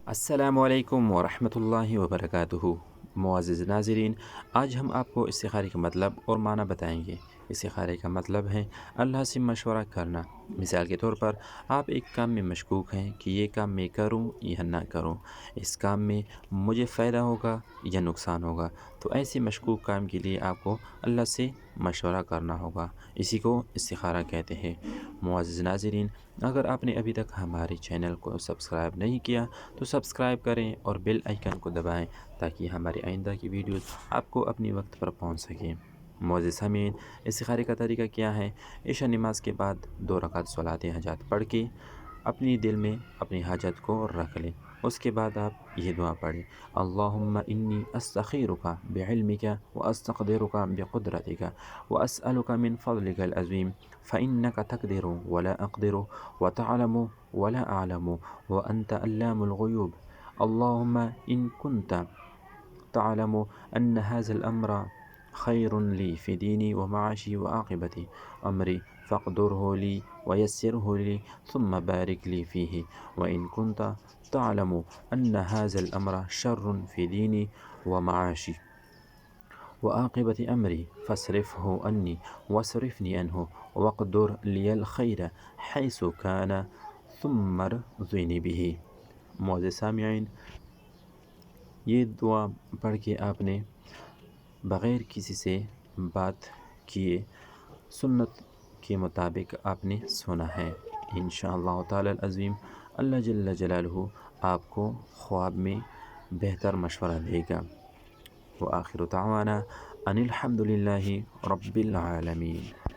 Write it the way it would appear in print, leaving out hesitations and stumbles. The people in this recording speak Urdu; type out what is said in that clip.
السلام علیکم ورحمۃ اللہ وبرکاتہ۔ معزز ناظرین، آج ہم آپ کو استخارے کا مطلب اور معنی بتائیں گے۔ استخارے کا مطلب ہے اللہ سے مشورہ کرنا۔ مثال کے طور پر آپ ایک کام میں مشکوک ہیں کہ یہ کام میں کروں یا نہ کروں، اس کام میں مجھے فائدہ ہوگا یا نقصان ہوگا، تو ایسے مشکوک کام کے لیے آپ کو اللہ سے مشورہ کرنا ہوگا۔ اسی کو استخارہ کہتے ہیں۔ معزز ناظرین، اگر آپ نے ابھی تک ہمارے چینل کو سبسکرائب نہیں کیا تو سبسکرائب کریں اور بیل آئیکن کو دبائیں تاکہ ہماری آئندہ کی ویڈیوز آپ کو اپنی وقت پر پہنچ سکیں۔ معزز سامعین، استخارے کا طریقہ کیا ہے؟ عشاء نماز کے بعد 2 رکعت صلاۃ حاجات پڑھ کے اپنی دل میں اپنی حاجت کو رکھ لیں۔ اس کے بعد آپ یہ دعا پڑھیں: اللہم انی استخیرک بعلمک واستقدرک بقدرتک واسألک من فضلک العظیم فإنک تقدر ولا اقدر وتعلم ولا اعلم وانت علام الغیوب اللہم ان کنت تعلم ان هذا الامر خیر لی فی دینی ومعاشی وعاقبت امری فاقدره لی ویسره لی ثم بارک لی فیہ وان کنت تعلم ان هذا الامر شر فی دینی ومعاشی وعاقبت امری فاصرفه عنی واصرفنی عنہ واقدر لی الخیر حیث کان ثم ارضنی بہ۔ معزز سامعین، یہ دعا پڑھ کے آپ نے بغیر کسی سے بات کیے سنت کے مطابق آپ نے سنا ہے۔ انشاءاللہ تعالی العظیم اللہ جل جلالہ آپ کو خواب میں بہتر مشورہ دے گا۔ وآخر دعوانا ان الحمد للہ رب العالمین۔